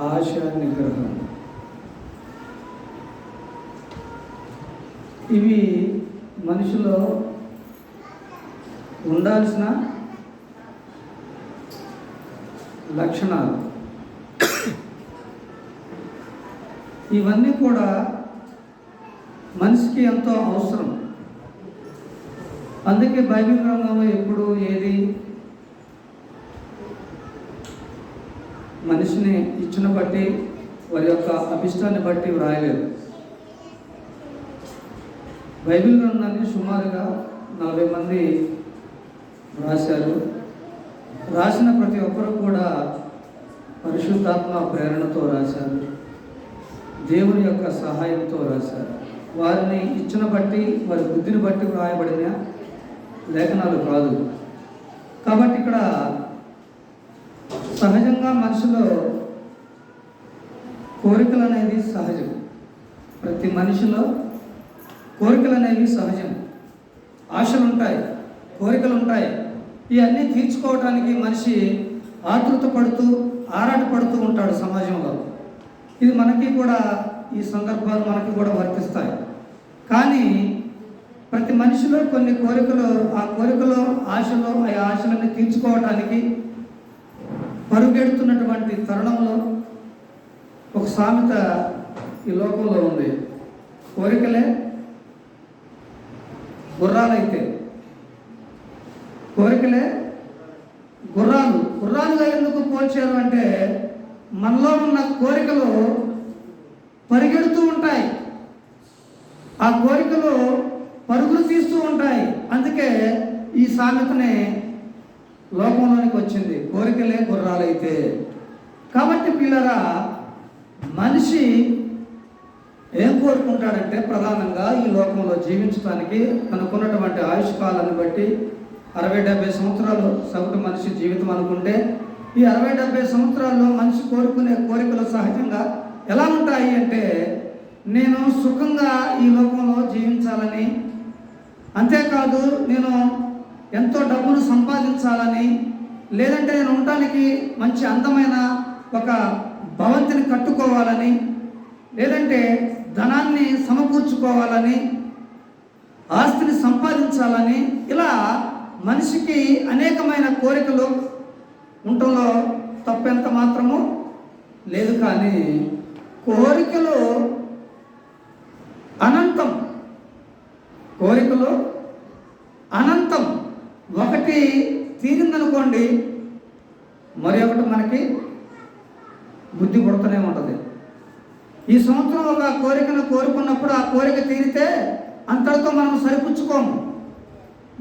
ఆశ నిగ్రహం. ఇవి మనిషిలో ఉండాల్సిన లక్షణాలు. ఇవన్నీ కూడా మనిషికి ఎంతో అవసరం. అందుకే బైబిల్ గ్రంథంలో ఎప్పుడు ఏది మనిషిని ఇచ్చిన బట్టి వారి యొక్క అభిష్టాన్ని బట్టి వ్రాయలేదు. బైబిల్ గ్రంథాన్ని సుమారుగా 40 మంది రాశారు. రాసిన ప్రతి ఒక్కరు కూడా పరిశుద్ధాత్మ ప్రేరణతో రాశారు, దేవుని యొక్క సహాయంతో రాశారు. వారిని ఇచ్చిన బట్టి, వారి బుద్ధిని బట్టి వ్రాయబడిన లేఖనాలు కాదు. కాబట్టి ఇక్కడ సహజంగా మనిషిలో కోరికలు అనేది సహజం. ప్రతి మనిషిలో కోరికలు అనేవి సహజం. ఆశలు ఉంటాయి, కోరికలు ఉంటాయి. ఇవన్నీ తీర్చుకోవడానికి మనిషి ఆతృత పడుతూ ఆరాటపడుతూ ఉంటాడు సమాజంలో. ఇది మనకి కూడా, ఈ సందర్భాలు మనకి కూడా వర్తిస్తాయి. కానీ ప్రతి మనిషిలో కొన్ని కోరికలు, ఆ కోరికలు, ఆశలు, ఆ ఆశలన్నీ తీర్చుకోవటానికి పరుగెడుతున్నటువంటి తరుణంలో ఒక సామెత ఈ లోకంలో ఉంది. కోరికలే గుర్రాలైతే, కోరికలే గుర్రాలుగా ఎందుకు పోల్చారు అంటే, మనలో ఉన్న కోరికలు పరిగెడుతూ ఉంటాయి, ఆ కోరికలు పరుగులు తీస్తూ ఉంటాయి. అందుకే ఈ సామెతనే లోకంలోనికి వచ్చింది, కోరికలే గుర్రాలైతే. కాబట్టి పిల్లరా, మనిషి ఏం కోరుకుంటాడంటే, ప్రధానంగా ఈ లోకంలో జీవించడానికి తనకున్నటువంటి ఆయుష్ కాలాన్ని బట్టి 60-70 సంవత్సరాలు సగటు మనిషి జీవితం అనుకుంటే, ఈ 60-70 సంవత్సరాల్లో మనిషి కోరుకునే కోరికలు సహజంగా ఎలా ఉంటాయి అంటే, నేను సుఖంగా ఈ లోకంలో జీవించాలని, అంతేకాదు నేను ఎంతో డబ్బును సంపాదించాలని, లేదంటే నేను ఉండటానికి మంచి అందమైన ఒక భవంతిని కట్టుకోవాలని, లేదంటే ధనాన్ని సమకూర్చుకోవాలని, ఆస్తిని సంపాదించాలని, ఇలా మనిషికి అనేకమైన కోరికలు ఉండటంలో తప్పెంత మాత్రము లేదు. కానీ కోరికలు అనంతం, కోరికలు అనంతం. ఒకటి తీరిందనుకోండి, మరి ఒకటి మనకి బుద్ధి పుడుతూనే ఉంటుంది. ఈ సంవత్సరం ఒక కోరికను కోరుకున్నప్పుడు ఆ కోరిక తీరితే అంతటితో మనం సరిపుచ్చుకోము,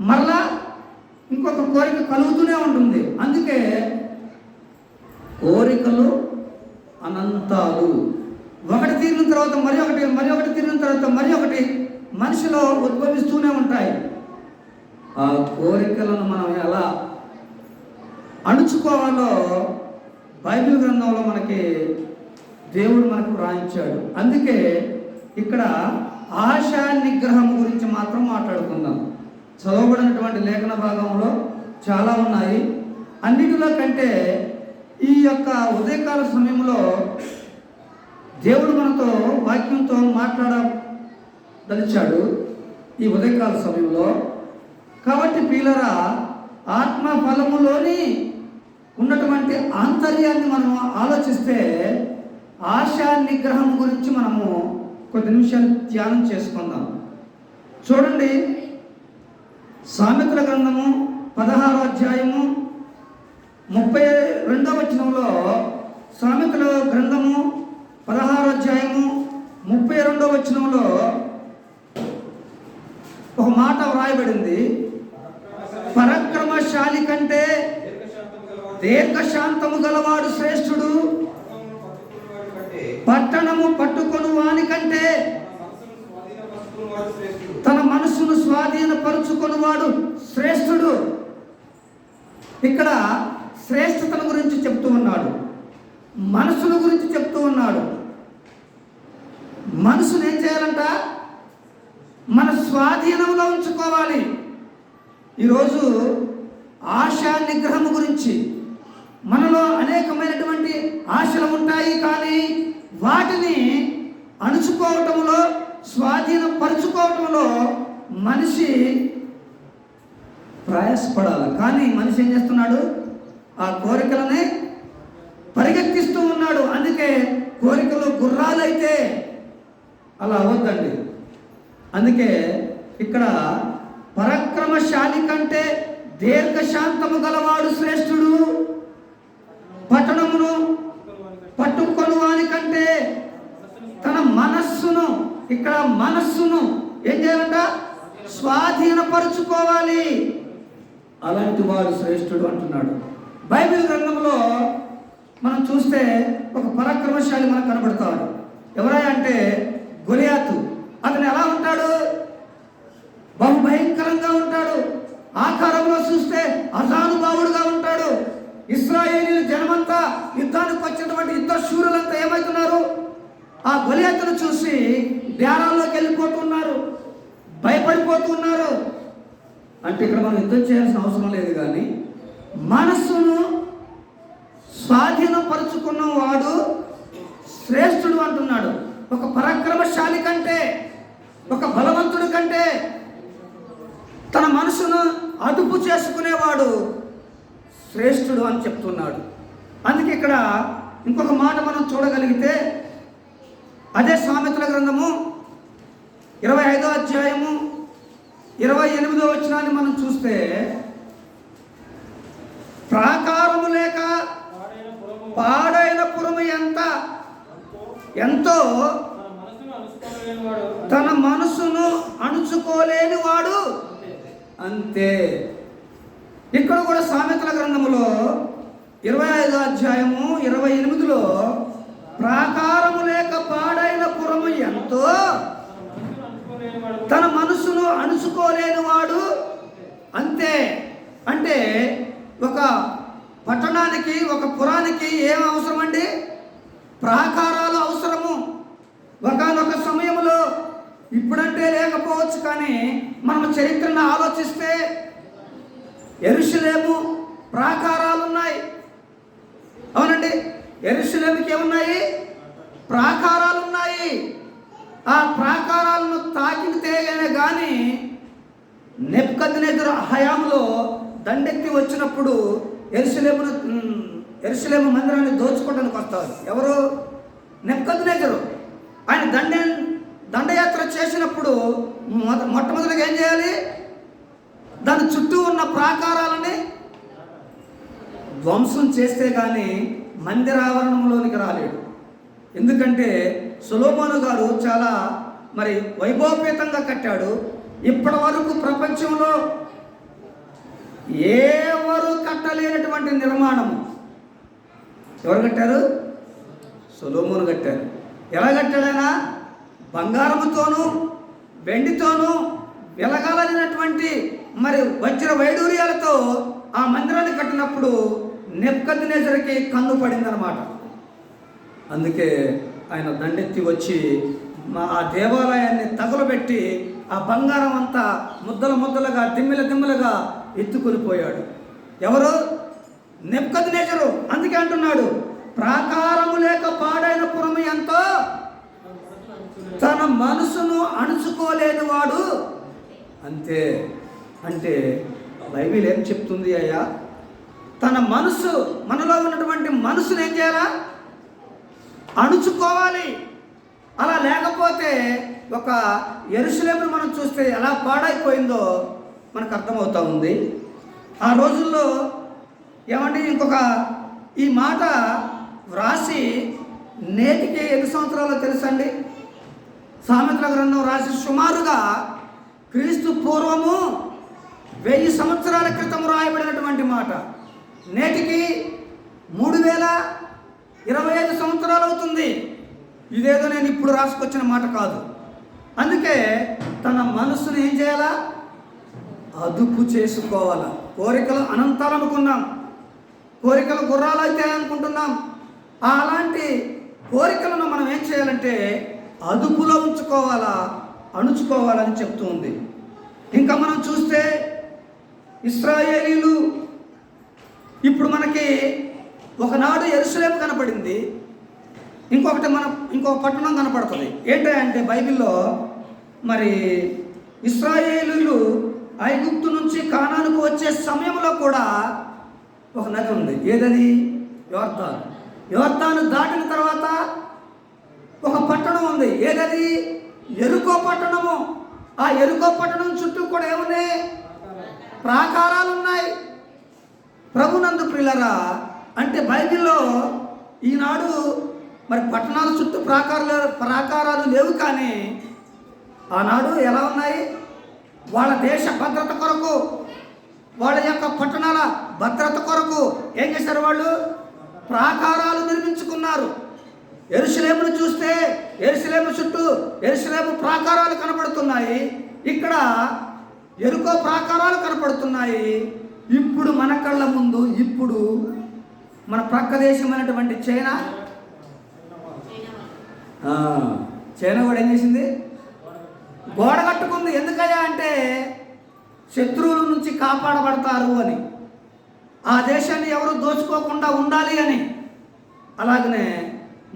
మరలా ఇంకొక కోరిక కలుగుతూనే ఉంటుంది. అందుకే కోరికలు అనంతాలు. ఒకటి తీరిన తర్వాత మరి ఒకటి, మరి ఒకటి తీరిన తర్వాత మరి ఒకటి మనిషిలో ఉద్భవిస్తూనే ఉంటాయి. ఆ కోరికలను మనం ఎలా అణుచుకోవాలో బైబిల్ గ్రంథంలో మనకి దేవుడు మనకు వ్రాయించాడు. అందుకే ఇక్కడ ఆశా నిగ్రహం గురించి మాత్రం మాట్లాడుకుందాం. చదవబడినటువంటి లేఖన భాగంలో చాలా ఉన్నాయి. అన్నిటిలో కంటే ఈ యొక్క ఉదయకాల సమయంలో దేవుడు మనతో వాక్యంతో మాట్లాడదలిచాడు ఈ ఉదయకాల సమయంలో. కాబట్టి ప్రియులరా, ఆత్మ ఫలములోని ఉన్నటువంటి ఆంతర్యాన్ని మనం ఆలోచిస్తే ఆశా నిగ్రహం గురించి మనము కొద్ది నిమిషాలు ధ్యానం చేసుకుందాం. చూడండి, సామెతల గ్రంథము 16వ అధ్యాయము 32వ వచనంలో, సామెతల గ్రంథము 16వ అధ్యాయము 32వ వచనంలో ఒక మాట వ్రాయబడింది. పరాక్రమశాలి కంటే దీర్ఘశాంతము గలవాడు శ్రేష్ఠుడు, పట్టణము పట్టుకొను వాని కంటే తన మనసును స్వాధీనపరుచుకొనువాడు శ్రేష్ఠుడు. ఇక్కడ శ్రేష్ఠతను గురించి చెప్తూ ఉన్నాడు, మనసుల గురించి చెప్తూ ఉన్నాడు. మనసును ఏం చేయాలంట? మన స్వాధీనంలో ఉంచుకోవాలి. ఈరోజు ఆశా నిగ్రహం గురించి, మనలో అనేకమైనటువంటి ఆశలు ఉంటాయి, కానీ వాటిని అణుచుకోవటంలో, స్వాధీనపరుచుకోవటంలో మనిషి ప్రయాసపడాలి. కానీ మనిషి ఏం చేస్తున్నాడు? ఆ కోరికలనే పరిగెత్తిస్తూ ఉన్నాడు. అందుకే కోరికలు గుర్రాలైతే అలా అవద్దండి. అందుకే ఇక్కడ పరాక్రమశాలి కంటే దీర్ఘశాంతము గలవాడు శ్రేష్ఠుడు, పట్టణమును పట్టుకొని వాని కంటే తన మనస్సును, ఇక్కడ మనస్సును ఏం చేయాలంట? స్వాధీనపరుచుకోవాలి. అలాంటి వాడు శ్రేష్ఠుడు అంటున్నాడు. బైబిల్ గ్రంథంలో మనం చూస్తే ఒక పరాక్రమశాలి మనకు కనబడతాడు. ఎవరై అంటే గొలియాతు. అతను ఎలా ఉంటాడు? బహుభయంకరంగా ఉంటాడు. ఆకారంలో చూస్తే అజానుభావుడుగా ఉంటాడు. ఇశ్రాయేలీల జనమంతా యుద్ధానికి వచ్చినటువంటి యుద్ధ శూరులంతా ఏమవుతున్నారు? ఆ గొలియాతును చూసి డేరాల్లోకి వెళ్ళిపోతున్నారు, భయపడిపోతున్నారు. అంటే ఇక్కడ మనం యుద్ధం చేయాల్సిన అవసరం లేదు, కానీ మనస్సును స్వాధీనపరుచుకున్న వాడు శ్రేష్ఠుడు అంటున్నాడు. ఒక పరాక్రమశాలి కంటే, ఒక బలవంతుడి కంటే తన మనసును అదుపు చేసుకునేవాడు శ్రేష్ఠుడు అని చెప్తున్నాడు. అందుకే ఇక్కడ ఇంకొక మాట మనం చూడగలిగితే, అదే సామెతల గ్రంథము 25వ అధ్యాయము 28వ వచనాన్ని మనం చూస్తే, ప్రాకారము లేక పాడైన పురము ఎంతో తన మనసును అణుచుకోలేని వాడు అంతే. ఇక్కడ కూడా సామెతల గ్రంథములో 25వ అధ్యాయము 28లో ప్రాకారము లేక పాడైన పురము ఎంతో తన మనసును అణుచుకోలేని వాడు అంతే. అంటే ఒక పట్టణానికి, ఒక పురానికి ఏం అవసరం అండి? ప్రాకారాలు అవసరము. ఒకానొక సమయంలో, ఇప్పుడంటే లేకపోవచ్చు, కానీ మనం చరిత్రను ఆలోచిస్తే యెరూషలేము ప్రాకారాలు ఉన్నాయి. అవునండి, యెరూషలేముకి ఏమున్నాయి? ప్రాకారాలు ఉన్నాయి. ఆ ప్రాకారాలను తాకితే కానీ నెబుకద్నెజరు హయాంలో దండెత్తి వచ్చినప్పుడు యెరూషలేము మందిరాన్ని దోచుకోవడానికి వస్తారు. ఎవరు? నెబుకద్నెజరు. ఆయన దండయాత్ర చేసినప్పుడు మొట్టమొదటిగా ఏం చేయాలి? దాని చుట్టూ ఉన్న ప్రాకారాలని ధ్వంసం చేస్తే కానీ మందిరావరణంలోనికి రాలేడు. ఎందుకంటే సొలొమోను గారు చాలా వైభవపేతంగా కట్టాడు. ఇప్పటి వరకు ప్రపంచంలో ఎవరు కట్టలేనటువంటి నిర్మాణము ఎవరు కట్టారు? సొలొమోను కట్టారు. ఎలా కట్టాడైనా? బంగారముతోనూ వెండితోనూ వెలగాలనేటువంటి వజ్ర వైడూర్యాలతో ఆ మందిరాన్ని కట్టినప్పుడు నెబుకద్నెజరుకి కన్ను పడిందనమాట. అందుకే ఆయన దండెత్తి వచ్చి ఆ దేవాలయాన్ని తగులబెట్టి ఆ బంగారం అంతా ముద్దల ముద్దలుగా, దిమ్మెలుగా ఎత్తుకొని పోయాడు. ఎవరు? నెబుకద్నెజరు. అందుకే అంటున్నాడు, ప్రాకారము లేక పాడైన పురము ఎంతో తన మనసును అణుచుకోలేని వాడు అంతే. అంటే బైబిల్ ఏం చెప్తుంది అయ్యా? తన మనసు, మనలో ఉన్నటువంటి మనసును ఏం చేయాలా? అణుచుకోవాలి. అలా లేకపోతే ఒక యెరూషలేమును మనం చూస్తే ఎలా పాడైపోయిందో మనకు అర్థమవుతూ ఉంది. ఆ రోజుల్లో ఏమంటే ఇంకొక ఈ మాట వ్రాసి నేటికి ఎన్ని సంవత్సరాలు తెలుసండి? సామెతల గ్రంథం రాసి సుమారుగా క్రీస్తు పూర్వము 1000 సంవత్సరాల క్రితం రాయబడినటువంటి మాట. నేటికి 3025 సంవత్సరాలు అవుతుంది. ఇదేదో నేను ఇప్పుడు రాసుకొచ్చిన మాట కాదు. అందుకే తన మనసును ఏం చేయాలా? అదుపు చేసుకోవాలా. కోరికలు అనంతాలు అనుకున్నాం, కోరికలు గుర్రాలు అయితే అనుకుంటున్నాం. అలాంటి కోరికలను మనం ఏం చేయాలంటే అదుపులో ఉంచుకోవాలా, అణుచుకోవాలని చెప్తూ ఉంది. ఇంకా మనం చూస్తే ఇశ్రాయేలీలు ఇప్పుడు మనకి ఒకనాడు యెరూషలేము కనపడింది, ఇంకొక పట్టణం కనపడుతుంది. ఏంటంటే బైబిల్లో మరి ఇశ్రాయేలీయులు ఐగుప్తు నుంచి కానానుకు వచ్చే సమయంలో కూడా ఒక నది ఉంది. ఏదది? యోర్దాను. యోర్దాను దాటిన తర్వాత ఒక పట్టణం ఉంది. ఏదది? యెరికో పట్టణము. ఆ యెరికో పట్టణం చుట్టూ కూడా ఏమున్నాయి? ప్రాకారాలు ఉన్నాయి. ప్రభునందు ప్రియులారా, అంటే బైబిల్లో ఈనాడు మరి పట్టణాల చుట్టూ ప్రాకారాలు లేవు, కానీ ఆనాడు ఎలా ఉన్నాయి? వాళ్ళ దేశ భద్రత కొరకు, వాళ్ళ యొక్క పట్టణాల భద్రత కొరకు ఏం చేశారు? వాళ్ళు ప్రాకారాలు నిర్మించుకున్నారు. యెరూషలేమును చూస్తే యెరూషలేము చుట్టూ యెరూషలేము ప్రాకారాలు కనపడుతున్నాయి. ఇక్కడ యెరికో ప్రాకారాలు కనపడుతున్నాయి. ఇప్పుడు మన కళ్ళ ముందు ఇప్పుడు మన ప్రక్క దేశమైనటువంటి చైనా కూడా ఏం చేసింది? గోడ కట్టుకుంది. ఎందుకయ్యా అంటే శత్రువుల నుంచి కాపాడబడతారు అని, ఆ దేశాన్ని ఎవరు దోచుకోకుండా ఉండాలి అని. అలాగనే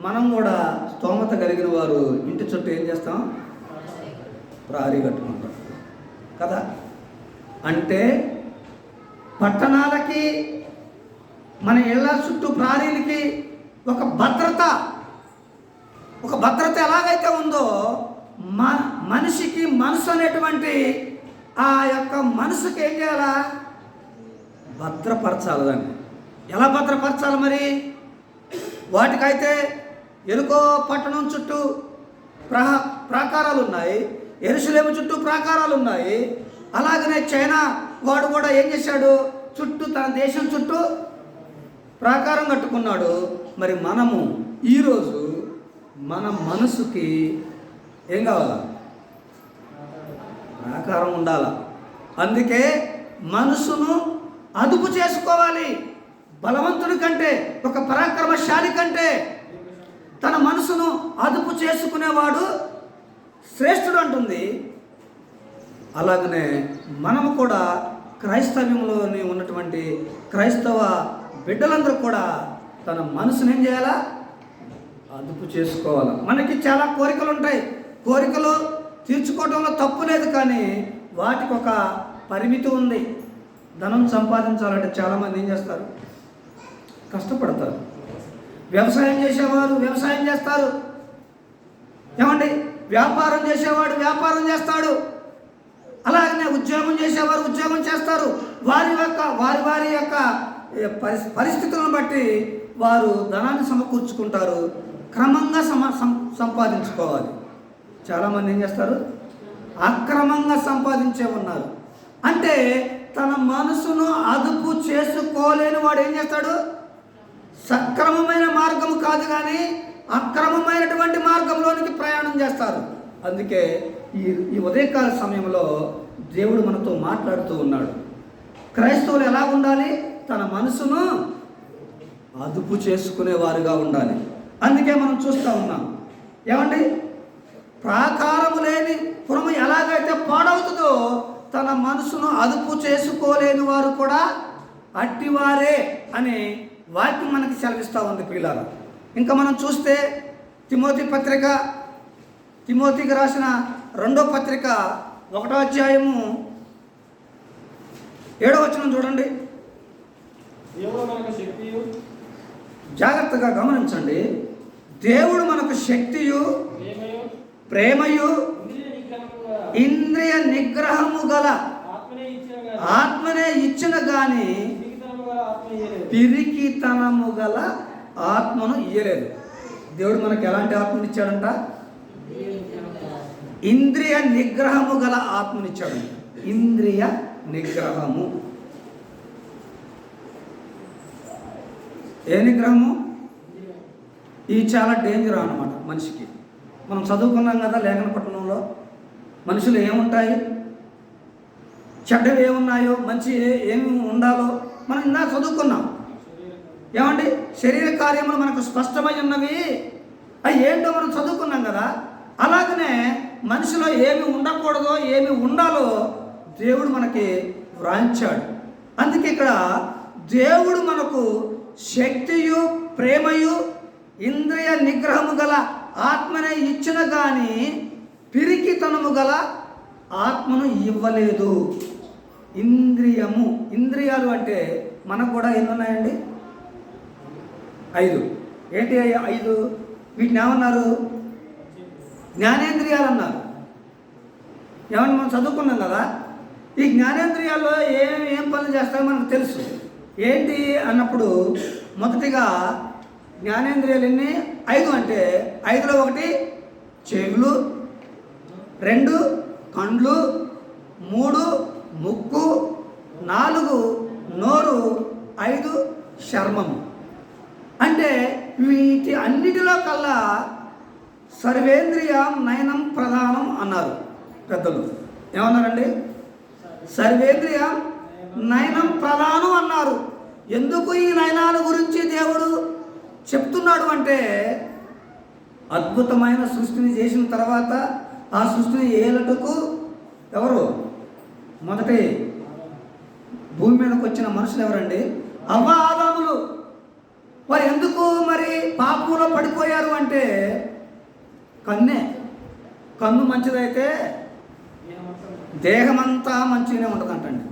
మనం కూడా స్తోమత కలిగిన వారు ఇంటి చుట్టూ ఏం చేస్తాం? ప్రహరీ కట్టుకుంటాం కదా. అంటే పట్టణాలకి, మన ఇళ్ళ చుట్టూ ప్రహరీలకి ఒక భద్రత ఎలాగైతే ఉందో, మనిషికి మనసు అనేటువంటి ఆ యొక్క మనసుకి ఏం చేయాలా? భద్రపరచాలి. దాన్ని ఎలా భద్రపరచాలి మరి? వాటికైతే యెరికో పట్టణం చుట్టూ ప్రాకారాలు ఉన్నాయి, యెరూషలేము చుట్టూ ప్రాకారాలు ఉన్నాయి. అలాగనే చైనా వాడు కూడా ఏం చేశాడు? చుట్టూ తన దేశం చుట్టూ ప్రాకారం కట్టుకున్నాడు. మరి మనము ఈరోజు మన మనసుకి ఏం కావాలా? ప్రాకారం ఉండాలా. అందుకే మనసును అదుపు చేసుకోవాలి. బలవంతుడి కంటే, ఒక పరాక్రమశాలి కంటే తన మనసును అదుపు చేసుకునేవాడు శ్రేష్ఠుడు అంటుంది. అలాగనే మనము కూడా క్రైస్తవ్యంలోని ఉన్నటువంటి క్రైస్తవ బిడ్డలందరూ కూడా తన మనసును ఏం చేయాలా? అదుపు చేసుకోవాలి. మనకి చాలా కోరికలు ఉంటాయి. కోరికలు తీర్చుకోవడంలో తప్పు లేదు, కానీ వాటికి ఒక పరిమితి ఉంది. ధనం సంపాదించాలంటే చాలామంది ఏం చేస్తారు? కష్టపడతారు. వ్యవసాయం చేసేవారు వ్యవసాయం చేస్తారు. ఏమండి? వ్యాపారం చేసేవాడు వ్యాపారం చేస్తాడు. అలాగనే ఉద్యోగం చేసేవారు ఉద్యోగం చేస్తారు. వారి యొక్క పరిస్థితులను బట్టి వారు ధనాన్ని సమకూర్చుకుంటారు. క్రమంగా సంపాదించుకోవాలి. చాలామంది ఏం చేస్తారు? అక్రమంగా సంపాదించే ఉన్నారు. అంటే తన మనసును అదుపు చేసుకోలేని వాడు ఏం చేస్తాడు? సక్రమమైన మార్గం కాదు కానీ అక్రమమైనటువంటి మార్గంలోనికి ప్రయాణం చేస్తారు. అందుకే ఈ ఉదయకాల సమయంలో దేవుడు మనతో మాట్లాడుతూ ఉన్నాడు. క్రైస్తవులు ఎలా ఉండాలి? తన మనసును అదుపు చేసుకునేవారుగా ఉండాలి. అందుకే మనం చూస్తూ ఉన్నాం. ఏమండి? ప్రాకారము లేని పురము ఎలాగైతే పాడవుతుందో, తన మనసును అదుపు చేసుకోలేని వారు కూడా అట్టివారే అనే వాక్యం మనకి సెలవిస్తూ ఉంది పిల్లలు. ఇంకా మనం చూస్తే తిమోతికి రాసిన 2వ పత్రిక 1వ అధ్యాయము 7వ వచనం చూడండి. జాగ్రత్తగా గమనించండి. దేవుడు మనకు శక్తియు ప్రేమయు ఇంద్రియ నిగ్రహము గల ఆత్మనే ఇచ్చిన గాని పిరికితనము గల ఆత్మను ఇయ్యలేదు. దేవుడు మనకు ఎలాంటి ఆత్మను ఇచ్చాడంట? ఇంద్రియ నిగ్రహము గల ఆత్మనిచ్చాడు. ఇంద్రియ నిగ్రహము. ఏ నిగ్రహము? ఇది చాలా డేంజర్ అన్నమాట మనిషికి. మనం చదువుకున్నాం కదా లేఖన పట్టణంలో, మనుషులు ఏముంటాయి, చెడ్డవి ఏమున్నాయో, మంచి ఏమి ఉండాలో మనం ఇందా చదువుకున్నాం. ఏమండి? శరీర కార్యములు మనకు స్పష్టమై ఉన్నవి, అవి ఏంటో మనం చదువుకున్నాం కదా. అలాగనే మనిషిలో ఏమి ఉండకూడదో ఏమి ఉండాలో దేవుడు మనకి వ్రాయించాడు. అందుకే ఇక్కడ దేవుడు మనకు శక్తియు ప్రేమయు ఇంద్రియ నిగ్రహము గల ఆత్మనే ఇచ్చిన కానీ పిరికితనము గల ఆత్మను ఇవ్వలేదు. ఇంద్రియాలు అంటే మనకు కూడా ఎన్ని ఉన్నాయండి? 5. ఏంటి 5? వీటిని ఏమన్నారు? జ్ఞానేంద్రియాలు అన్నారు. ఏమన్నా మనం చదువుకున్నాం కదా. ఈ జ్ఞానేంద్రియాల్లో ఏం పనులు చేస్తాయో మనకు తెలుసు. ఏంటి అన్నప్పుడు మొదటిగా జ్ఞానేంద్రియాలు ఎన్ని? 5. అంటే 5లో 1 చెవులు, 2 కండ్లు, 3 ముక్కు, 4 నోరు, 5 చర్మము. అంటే వీటి అన్నిటిలో కల్లా సర్వేంద్రియం నయనం ప్రధానం అన్నారు పెద్దలు. ఏమన్నారండి? సర్వేంద్రియం నయనం ప్రధానం అన్నారు. ఎందుకు ఈ నయనాల గురించి దేవుడు చెప్తున్నాడు అంటే, అద్భుతమైన సృష్టిని చేసిన తర్వాత ఆ సృష్టిని ఏలటకు ఎవరు? మొదటి భూమి మీదకి వచ్చిన మనుషులు ఎవరండి? అవ్వ ఆదాములు. వారు ఎందుకు మరి పాపంలో పడిపోయారు అంటే, కన్ను మంచిదైతే దేహమంతా మంచిగానే ఉంటుందంటండి.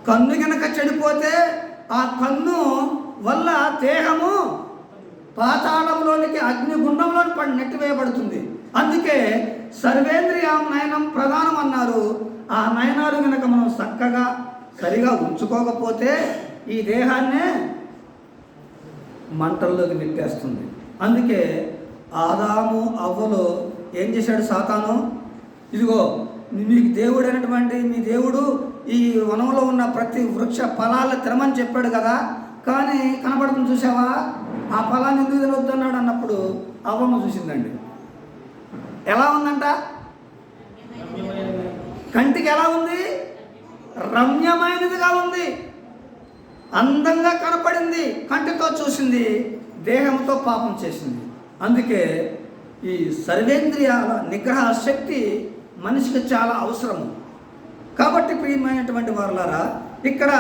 కన్ను కనుక చెడిపోతే ఆ కన్ను వల్ల దేహము పాతాళంలోనికి అగ్నిగుండంలో నెట్టివేయబడుతుంది. అందుకే సర్వేంద్రియం నయనం ప్రధానం అన్నారు. ఆ నయనాలు కనుక మనం చక్కగా సరిగా ఉంచుకోకపోతే ఈ దేహాన్నే మంటల్లోకి నెట్టేస్తుంది. అందుకే ఆదాము అవ్వలు ఏం చేశాడు సాతాను? ఇదిగో మీకు దేవుడు అయినటువంటి మీ దేవుడు ఈ వనంలో ఉన్న ప్రతి వృక్ష ఫలాలు తినమని చెప్పాడు కదా, కానీ కనపడుతుంది చూసావా? ఆ ఫలాన్ని ఎందుకు తినొద్దు అన్నాడు అన్నప్పుడు అవ్వమ్మ చూసిందండి. ఎలా ఉందంట? కంటికి ఎలా ఉంది? రమ్యమైనదిగా ఉంది, అందంగా కనపడింది. కంటితో చూసింది, దేహంతో పాపం చేసింది. అందుకే ఈ సర్వేంద్రియాల నిగ్రహ శక్తి మనిషికి చాలా అవసరము. కాబట్టి ప్రియమైనటువంటి వారులారా, ఇక్కడ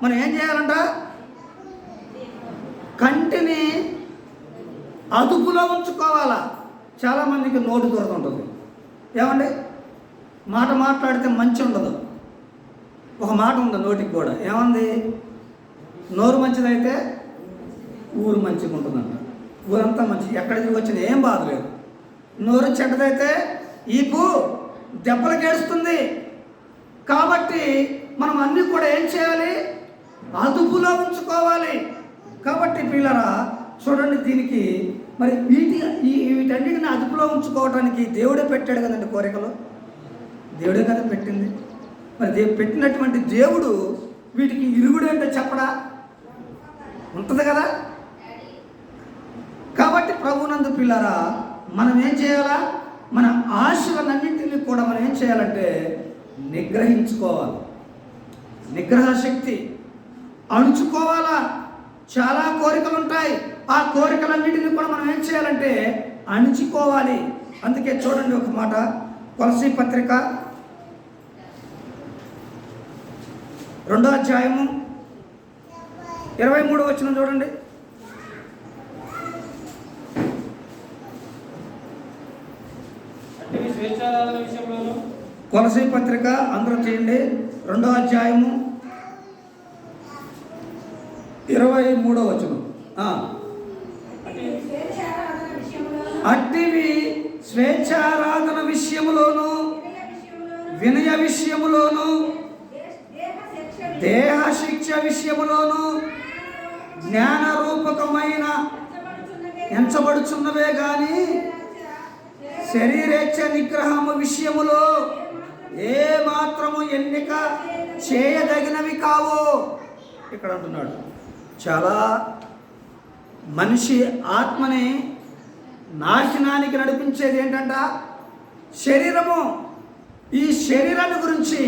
మనం ఏం చేయాలంట? కంటిని అదుపులో ఉంచుకోవాలా. చాలామందికి నోటు దూరం ఉంటుంది. ఏమండి? మాట మాట్లాడితే మంచి ఉండదు. ఒక మాట ఉంది నోటికి కూడా. ఏమంది? నోరు మంచిదైతే ఊరు మంచిగా ఉంటుందంట. ఊరంతా మంచి, ఎక్కడ తిరిగి వచ్చినా ఏం బాధ లేదు. నోరు చెడ్డదైతే ఈపు దెబ్బలు కేడుస్తుంది. కాబట్టి మనం అన్నీ కూడా ఏం చేయాలి? అదుపులో ఉంచుకోవాలి. కాబట్టి పిల్లరా చూడండి, దీనికి మరి వీటన్నిటిని అదుపులో ఉంచుకోవడానికి దేవుడే పెట్టాడు కదండి కోరికలు. దేవుడే కదా పెట్టింది. మరి పెట్టినటువంటి దేవుడు వీటికి ఇరుగుడు ఏంటో చెప్పడా? ఉంటుంది కదా. కాబట్టి ప్రభునందు పిల్లరా మనం ఏం చేయాలా? మన ఆశలన్నింటినీ కూడా మనం ఏం చేయాలంటే నిగ్రహించుకోవాలి. నిగ్రహ శక్తి అణుచుకోవాలా. చాలా కోరికలు ఉంటాయి. ఆ కోరికలన్నింటినీ కూడా మనం ఏం చేయాలంటే అణుచుకోవాలి. అందుకే చూడండి ఒక మాట, కొలసీ పత్రిక 2వ అధ్యాయము 23వ వచనం చూడండి. కొలసీ పత్రిక అందరూ చేయండి. 2వ అధ్యాయము 23వ వచనం. అట్టివి స్వేచ్ఛారాధన విషయములోను, వినయ విషయములోను, దేహ శిక్ష విషయములోను జ్ఞాన రూపకమైన ఎంచబడుచున్నవే గాని శరీరేచ్ఛ నిగ్రహము విషయములో ఏ మాత్రము ఎన్నిక చేయదగినవి కావు. ఇక్కడ అంటున్నాడు, చాలా మనిషి ఆత్మని నాశనానికి నడిపించేది ఏంటంట? శరీరము. ఈ శరీరాన్ని గురించి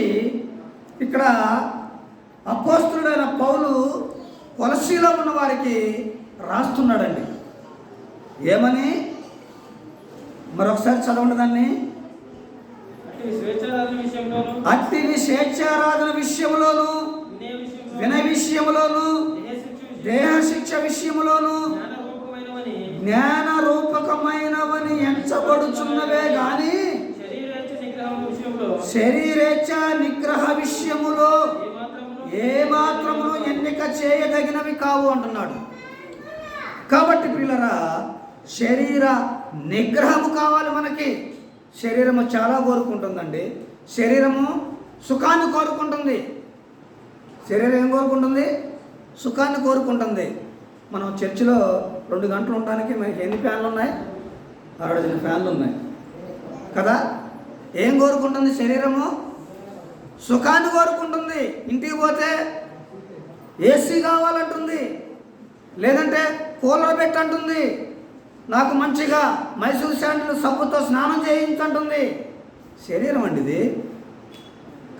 ఇక్కడ అపోస్తలుడైన పౌలు కొలసీలో ఉన్న వారికి రాస్తున్నాడండి. ఏమని? మరొకసారి చదవండి దాన్ని. అట్టివి స్వేచ్ఛారాధన విషయంలోను, వినయ విషయంలోను, దేహ శిక్ష విషయములోను జ్ఞాన రూపకమైనవని ఎంచబడుచున్నవే గాని శరీరేచ్ఛ నిగ్రహ విషయములో ఏ మాత్రమును ఎన్నిక చేయదగినవి కావు అంటున్నాడు. కాబట్టి పిల్లరా, శరీర నిగ్రహము కావాలి మనకి. శరీరము చాలా కోరుకుంటుందండి. శరీరము సుఖాన్ని కోరుకుంటుంది. శరీరం ఏం కోరుకుంటుంది? సుఖాన్ని కోరుకుంటుంది. మనం చర్చిలో 2 గంటలు ఉండడానికి మనకి ఎన్ని ఫ్యాన్లు ఉన్నాయి? 6 ఫ్యాన్లు ఉన్నాయి కదా. ఏం కోరుకుంటుంది శరీరము? సుఖాన్ని కోరుకుంటుంది. ఇంటికి పోతే ఏసీ కావాలంటుంది, లేదంటే కూలర్ పెట్టంటుంది, నాకు మంచిగా మైసూర్ శాండిల్ సబ్బుతో స్నానం చేయించంటుంది. శరీరం అండి ఇది.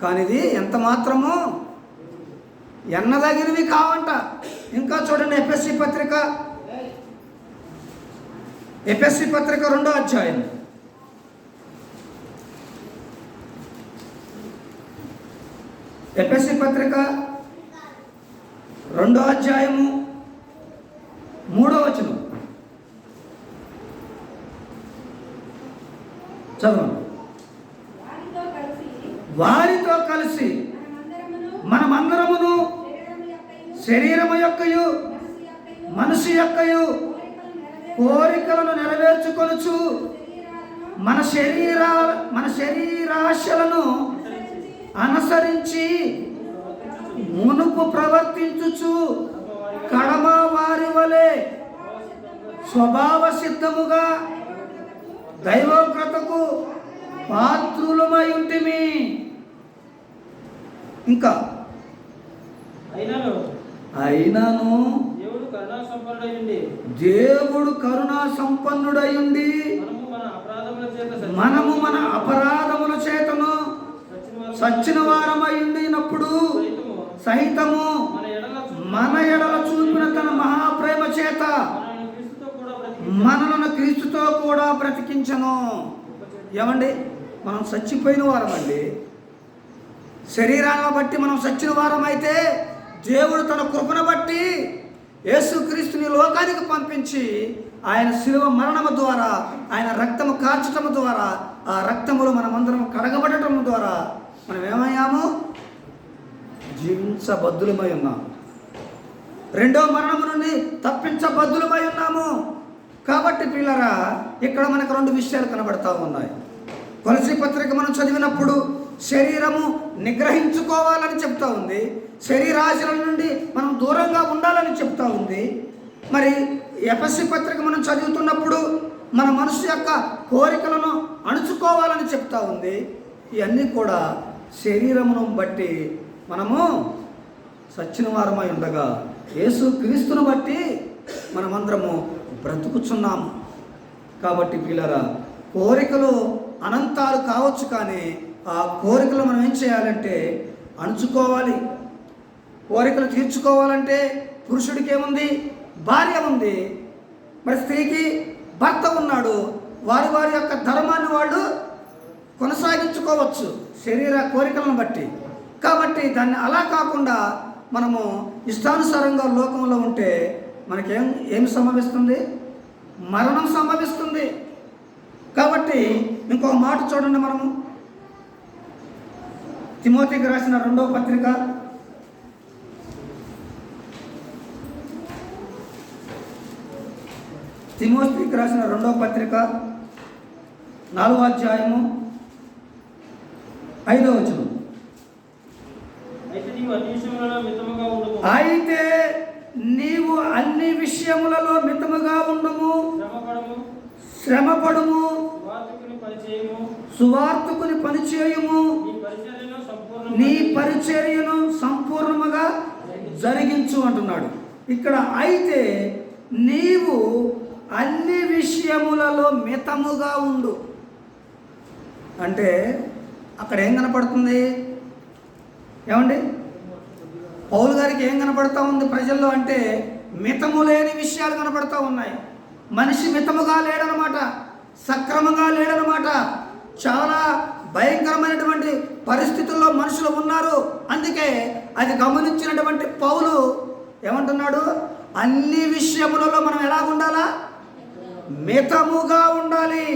కానీ ఇది ఎంత మాత్రము ఎన్నదగినవి కావంట. ఇంకా చూడండి, ఎఫెసీ పత్రిక 2వ అధ్యాయం. ఎఫెసీ పత్రిక 2వ అధ్యాయము 3వ వచనం చదవండి. వారితో కలిసి మనమందరమును శరీరము యొక్కయు మనసు యొక్కయు కోరికలను నెరవేర్చుకొనుచు మన శరీరాశలను అనుసరించి మునుపు ప్రవర్తించుచు కడమ వారి వలె స్వభావ సిద్ధముగా దైవోగ్రతకు పాత్రులమై ఉంటిమి. ఇంకా అయినను దేవుడు కరుణా సంపన్నుడయుండి మనము మన అపరాధముల చేతను సచ్చిన వారమైండినప్పుడు సహితము మన ఎడల చూపిన తన మహాప్రేమ చేత మనలను క్రీస్తుతో కూడా బ్రతికించను. ఏమండి, మనం చచ్చిపోయిన వారమండి. శరీరాన్ని బట్టి మనం చచ్చిన వారం అయితే దేవుడు తన కృపను బట్టి యేసుక్రీస్తుని లోకానికి పంపించి ఆయన శిలువ మరణము ద్వారా, ఆయన రక్తము కార్చటం ద్వారా, ఆ రక్తములో మనమందరం కడగబడటం ద్వారా మనం ఏమయ్యాము? జీవించబద్దులమై ఉన్నాము. 2వ మరణము నుండి తప్పించబద్దులమై ఉన్నాము. కాబట్టి పిల్లరా, ఇక్కడ మనకు 2 విషయాలు కనబడతా ఉన్నాయి. కొలసీ పత్రిక మనం చదివినప్పుడు శరీరము నిగ్రహించుకోవాలని చెప్తా ఉంది, శరీరాశల నుండి మనం దూరంగా ఉండాలని చెప్తా ఉంది. మరి ఎఫెసీ పత్రిక మనం చదువుతున్నప్పుడు మన మనసు యొక్క కోరికలను అణుచుకోవాలని చెప్తా ఉంది. ఇవన్నీ కూడా శరీరమును బట్టి మనము సచ్చిన వారమై ఉండగా యేసు క్రీస్తును బట్టి మనమందరము బ్రతుకుచున్నాము. కాబట్టి పిల్లరా, కోరికలు అనంతాలు కావచ్చు, కానీ ఆ కోరికలు మనం ఏం చేయాలంటే అణుచుకోవాలి. కోరికలు తీర్చుకోవాలంటే పురుషుడికి ఏముంది? భార్య ఉంది. మరి స్త్రీకి భర్త ఉన్నాడు. వారి యొక్క ధర్మాన్ని వాళ్ళు కొనసాగించుకోవచ్చు శరీర కోరికలను బట్టి. కాబట్టి దాన్ని అలా కాకుండా మనము ఇష్టానుసారంగా లోకంలో ఉంటే మనకేం సంభవిస్తుంది? మరణం సంభవిస్తుంది. కాబట్టి ఇంకొక మాట చూడండి, మనము తిమోతికి రాసిన 2వ పత్రిక 4వ అధ్యాయము 5వ వచనం. అయితే నీవు అన్ని విషయములలో మితముగా ఉండుము, శ్రమపడుము, సువార్తకుని పనిచేయుము, నీ పరిచర్యను సంపూర్ణముగా జరిగించు అంటున్నాడు. ఇక్కడ అయితే నీవు అన్ని విషయములలో మితముగా ఉండు అంటే అక్కడ ఏం కనపడుతుంది? ఏమండి, పౌలు గారికి ఏం కనపడతా ఉంది ప్రజల్లో అంటే మితము లేని విషయాలు కనపడతా ఉన్నాయి. మనిషి మితముగా లేడనమాట, సక్రమంగా లేడనమాట. చాలా భయంకరమైనటువంటి పరిస్థితుల్లో మనుషులు ఉన్నారు. అందుకే అది గమనించినటువంటి పౌలు ఏమంటున్నాడు? అన్ని విషయములలో మనం ఎలా ఉండాలా? మితముగా ఉండాలి.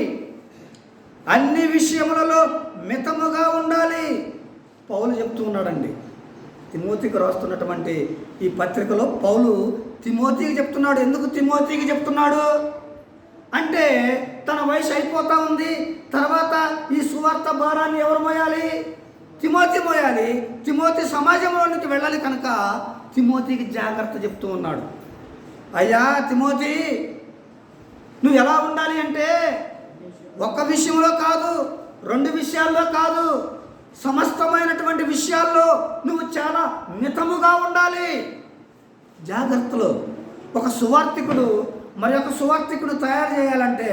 అన్ని విషయములలో మితముగా ఉండాలి. పౌలు చెప్తూ ఉన్నాడండి. తిమోతికి రాస్తున్నటువంటి ఈ పత్రికలో పౌలు తిమోతికి చెప్తున్నాడు. ఎందుకు తిమోతికి చెప్తున్నాడు అంటే, తన వయసు అయిపోతూ ఉంది. తర్వాత ఈ సువార్త భారాన్ని ఎవరు మోయాలి? తిమోతి మోయాలి. తిమోతి సమాజంలోనికి వెళ్ళాలి కనుక తిమోతికి జాగ్రత్త చెప్తూ ఉన్నాడు. అయ్యా తిమోతి, నువ్వు ఎలా ఉండాలి అంటే, ఒక్క విషయంలో కాదు, 2 విషయాల్లో కాదు, సమస్తమైనటువంటి విషయాల్లో నువ్వు చాలా మితముగా ఉండాలి. జాగ్రత్తలు. ఒక సువార్థికుడు మరి ఒక సువార్థికుడు తయారు చేయాలంటే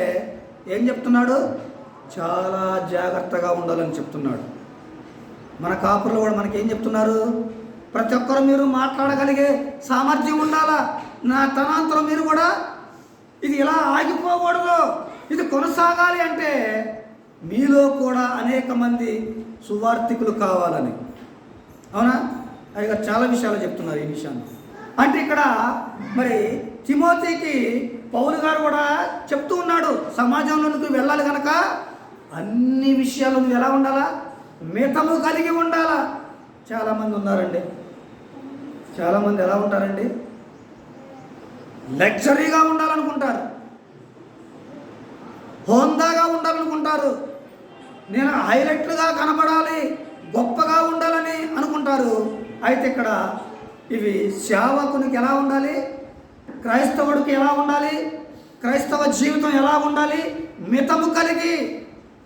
ఏం చెప్తున్నాడు? చాలా జాగ్రత్తగా ఉండాలని చెప్తున్నాడు. మన కాపులు కూడా మనకేం చెప్తున్నారు? ప్రతి ఒక్కరు మీరు మాట్లాడగలిగే సామర్థ్యం ఉండాలా. నా తనాంతరం మీరు కూడా ఇది ఇలా ఆగిపోకూడదు, ఇది కొనసాగాలి అంటే మీలో కూడా అనేక మంది సువార్థికులు కావాలని. అవునా? అయ్యా చాలా విషయాలు చెప్తున్నారు ఈ విషయాన్ని. అంటే ఇక్కడ మరి తిమోతికి పౌలు గారు కూడా చెప్తూ ఉన్నాడు, సమాజంలోకి వెళ్ళాలి కనుక అన్ని విషయాలు నువ్వు ఎలా ఉండాలా? మితము కలిగి ఉండాలా. చాలామంది ఉన్నారండి, చాలామంది ఎలా ఉంటారండి? లగ్జరీగా ఉండాలనుకుంటారు, హోందాగా ఉండాలనుకుంటారు, నేను హైలైట్గా కనపడాలి, గొప్పగా ఉండాలని అనుకుంటారు. అయితే ఇక్కడ ఇవి సేవకునికి ఎలా ఉండాలి? క్రైస్తవుడికి ఎలా ఉండాలి? క్రైస్తవ జీవితం ఎలా ఉండాలి? మితము కలిగి.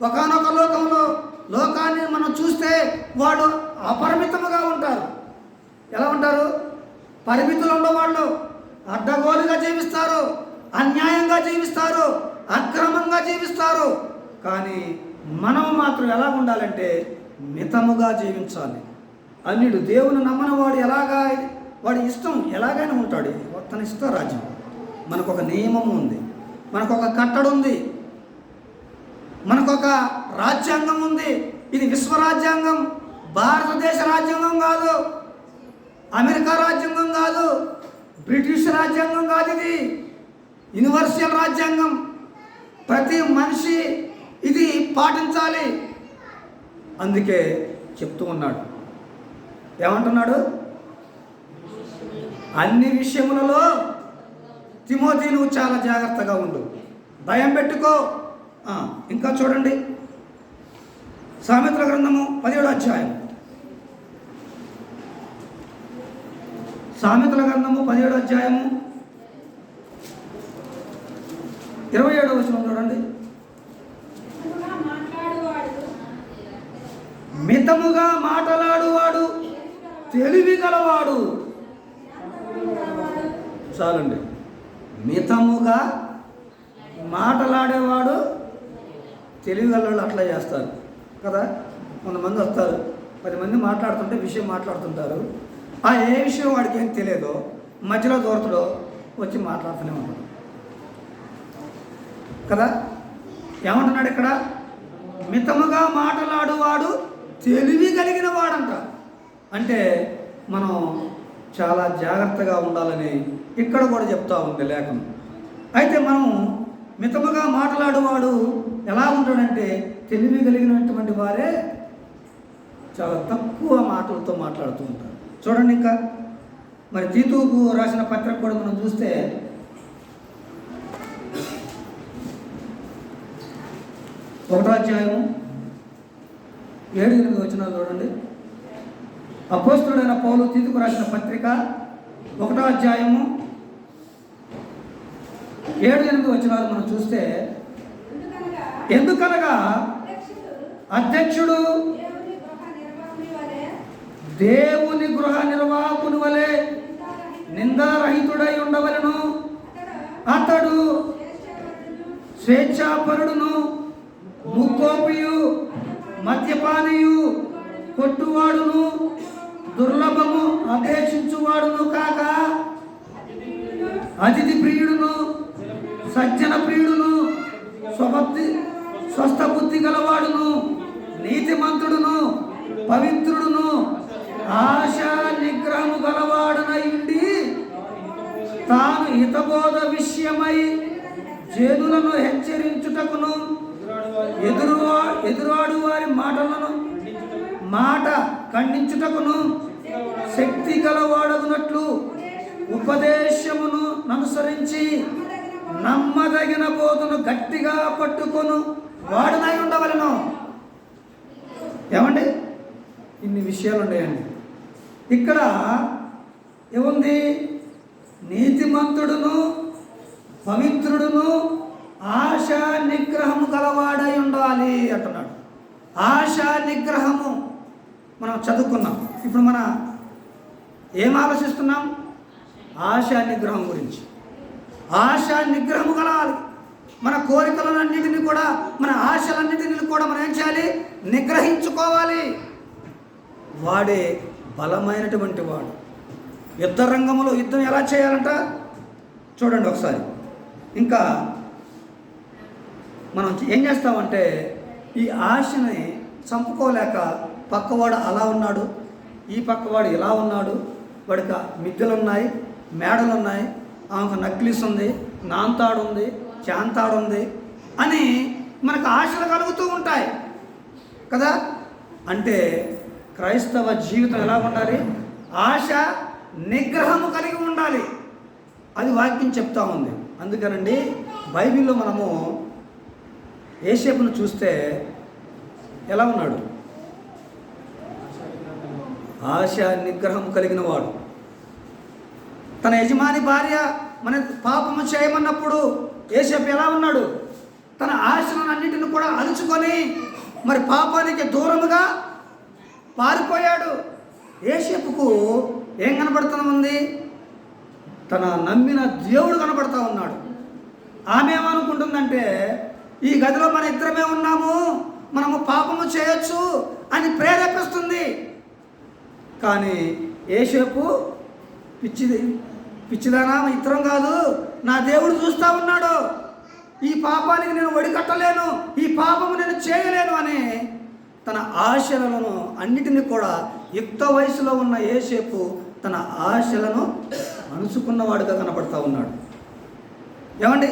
ఒకానొక లోకంలో లోకాన్ని మనం చూస్తే వాడు అపరిమితముగా ఉంటారు. ఎలా ఉంటారు? పరిమితులు ఉండేవాళ్ళు అడ్డగోలుగా జీవిస్తారు, అన్యాయంగా జీవిస్తారు, అక్రమంగా జీవిస్తారు. కానీ మనం మాత్రం ఎలా ఉండాలంటే మితముగా జీవించాలి. అన్యుడు దేవుని నమ్మని వాడు ఎలాగా, వాడి ఇష్టం ఎలాగైనా ఉంటాడు, తన ఇష్ట రాజ్యం. మనకొక నియమం ఉంది, మనకొక కట్టడి ఉంది, మనకొక రాజ్యాంగం ఉంది. ఇది విశ్వరాజ్యాంగం, భారతదేశ రాజ్యాంగం కాదు, అమెరికా రాజ్యాంగం కాదు, బ్రిటిష్ రాజ్యాంగం కాదు. ఇది యూనివర్సల్ రాజ్యాంగం. ప్రతి మనిషి ఇది పాటించాలి. అందుకే చెప్తూ ఉన్నాడు. ఏమంటున్నాడు? అన్ని విషయములలో తిమోతి నువ్వు చాలా జాగ్రత్తగా ఉండు, భయం పెట్టుకో. ఇంకా చూడండి, సామెతల గ్రంథము 17వ అధ్యాయం. సామెతల గ్రంథము 17వ అధ్యాయము 27వ వచనం చూడండి. మితముగా మాట్లాడువాడు తెలివి గలవాడు. చాలండి. మితముగా మాట్లాడేవాడు తెలివి గలవాళ్ళు అట్లా చేస్తారు కదా. కొంతమంది వస్తారు, 10 మంది మాట్లాడుతుంటే విషయం మాట్లాడుతుంటారు, ఏ విషయం వాడికి ఏం తెలియదో మధ్యలో దూరతుడో వచ్చి మాట్లాడుతూనే ఉంటాడు కదా. ఏమంటున్నాడు ఇక్కడ? మితముగా మాట్లాడువాడు తెలివి కలిగిన వాడంట. అంటే మనం చాలా జాగ్రత్తగా ఉండాలని ఇక్కడ కూడా చెప్తా ఉంది లేఖనం. అయితే మనం మితముగా మాట్లాడువాడు ఎలా ఉంటాడంటే తెలివి కలిగినటువంటి వారే చాలా తక్కువ మాటలతో మాట్లాడుతూ ఉంటారు. చూడండి, ఇంకా మరి తీతుకు రాసిన పత్రిక కూడా మనం చూస్తే 1వ అధ్యాయము 7-8 వచనాలు చూడండి. అపోస్తలుడైన పౌలు తీతుకు రాసిన పత్రిక 1వ అధ్యాయము 7-8 వచనాలు మనం చూస్తే, ఎందుకనగా అధ్యక్షుడు దేవుని గృహ నిర్వాహకుని వలె నిందారహితుడై ఉండవలను, అతడు స్వేచ్ఛాపరుడును, ముక్కోపియు, మద్యపానియు, కొట్టువాడును, దుర్లభము అపేక్షించువాడును కాక అతిథి ప్రియుడును, సజ్జన ప్రియుడును, స్వస్థ బుద్ధి గలవాడును, నీతిమంతుడును, పవిత్రుడును, ఆశా నిగ్రహము గలవాడునై ఉండి తాను హితబోధ విషయమై జనులను హెచ్చరించుటకును ఎదురాడు వారి మాట ఖండించుటకును శక్తి గలవాడగునట్లు ఉపదేశమును అనుసరించి నమ్మదగిన బోధను గట్టిగా పట్టుకొను వాడునై ఉండవలను. ఏమండి, ఇన్ని విషయాలు ఉన్నాయండి. ఇక్కడ ఏముంది? నీతిమంతుడును పవిత్రుడును ఆశా నిగ్రహము గలవాడై ఉండాలి అంటున్నాడు. ఆశా నిగ్రహము మనం చదువుకున్నాం. ఇప్పుడు మన ఏం ఆలోచిస్తున్నాం? ఆశా నిగ్రహం గురించి. ఆశా నిగ్రహము కలగాలి. మన కోరికలన్నింటినీ కూడా, మన ఆశలన్నింటినీ కూడా మనం ఏం చేయాలి? నిగ్రహించుకోవాలి. వాడే బలమైనటువంటి వాడు. యుద్ధ రంగంలో యుద్ధం ఎలా చేయాలంట చూడండి ఒకసారి. ఇంకా మనం ఏం చేస్తామంటే ఈ ఆశని చంపుకోలేక పక్కవాడు అలా ఉన్నాడు, ఈ పక్కవాడు ఇలా ఉన్నాడు, వాడికి మిద్దెలు ఉన్నాయి, మేడలు ఉన్నాయి, ఆమెకు నక్లీస్ ఉంది, నాంతాడు ఉంది, చాంతాడు ఉంది అని మనకు ఆశలు కలుగుతూ ఉంటాయి కదా. అంటే క్రైస్తవ జీవితం ఎలా ఉండాలి? ఆశ నిగ్రహము కలిగి ఉండాలి. అది వాక్యం చెప్తా ఉంది. అందుకనండి బైబిల్లో మనము యోసేపును చూస్తే ఎలా ఉన్నాడు? ఆశ నిగ్రహం కలిగిన వాడు. తన యజమాని భార్య మన పాపము చేయమన్నప్పుడు యోసేపు ఎలా ఉన్నాడు? తన ఆశలను అన్నింటిని కూడా అలుచుకొని మరి పాపానికి దూరముగా పారిపోయాడు. యోసేపుకు ఏం కనబడుతుంది? తన నమ్మిన దేవుడు కనబడతా ఉన్నాడు. ఆమె ఏమనుకుంటుందంటే ఈ గదిలో మన ఇద్దరమే ఉన్నాము, మనము పాపము చేయొచ్చు అని ప్రేరేపిస్తుంది. కానీ యోసేపు పిచ్చిదానా, ఇతరం కాదు, నా దేవుడు చూస్తూ ఉన్నాడు, ఈ పాపానికి నేను ఒడికట్టలేను, ఈ పాపము నేను చేయలేను అని తన ఆశలను అన్నిటినీ కూడా యుక్త వయసులో ఉన్న యోసేపు తన ఆశలను అణుచుకున్నవాడుగా కనపడతా ఉన్నాడు. ఏమండి,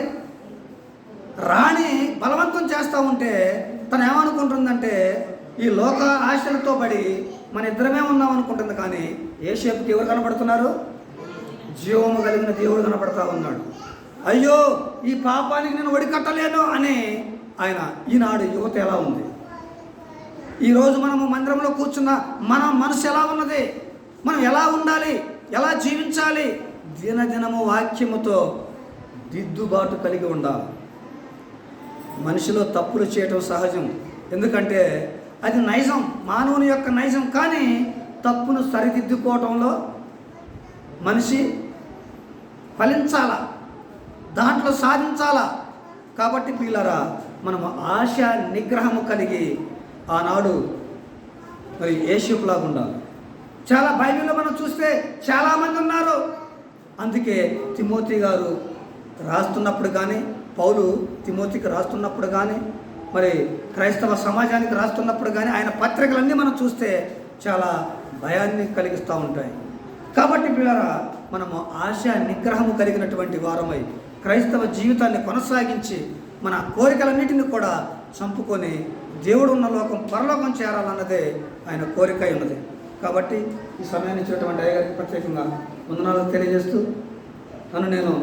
రాణి బలవంతం చేస్తూ ఉంటే తను ఏమనుకుంటుందంటే ఈ లోక ఆశలతో పడి మన ఇద్దరమే ఉన్నాం అనుకుంటుంది. కానీ యోసేపుకి ఎవరు కనపడుతున్నారు? జీవము కలిగిన దేవుడు కనపడతా ఉన్నాడు. అయ్యో, ఈ పాపానికి నేను ఒడికట్టలేను అని ఆయన. ఈనాడు యువత ఎలా ఉంది? ఈరోజు మనము మందిరంలో కూర్చున్న మన మనసు ఎలా ఉన్నది? మనం ఎలా ఉండాలి? ఎలా జీవించాలి? దినదినము వాక్యముతో దిద్దుబాటు కలిగి ఉండాలి. మనిషిలో తప్పులు చేయటం సహజం, ఎందుకంటే అది నైజం, మానవుని యొక్క నైజం. కానీ తప్పును సరిదిద్దుకోవటంలో మనిషి ఫలించాలా, దాంట్లో సాధించాలా. కాబట్టి పిల్లరా, మనము ఆశ నిగ్రహము కలిగి ఆనాడు మరి యోసేపులాగా ఉండాలి. చాలా బైబిల్లో మనం చూస్తే చాలామంది ఉన్నారు. అందుకే తిమోతి గారు రాస్తున్నప్పుడు కానీ, పౌలు తిమోతికి రాస్తున్నప్పుడు కానీ, మరి క్రైస్తవ సమాజానికి రాస్తున్నప్పుడు కానీ ఆయన పత్రికలన్నీ మనం చూస్తే చాలా భయాన్ని కలిగిస్తూ ఉంటాయి. కాబట్టి పిల్లరా, మనము ఆశ నిగ్రహము కలిగినటువంటి వారమై క్రైస్తవ జీవితాన్ని కొనసాగించి మన కోరికలన్నింటినీ కూడా చంపుకొని దేవుడు ఉన్న లోకం పరలోకం చేరాలన్నదే ఆయన కోరిక ఉన్నది. కాబట్టి ఈ సమయాన్ని ఇచ్చినటువంటి అయ్యగారికి ప్రత్యేకంగా వందనాలు తెలియజేస్తూ నన్ను నేను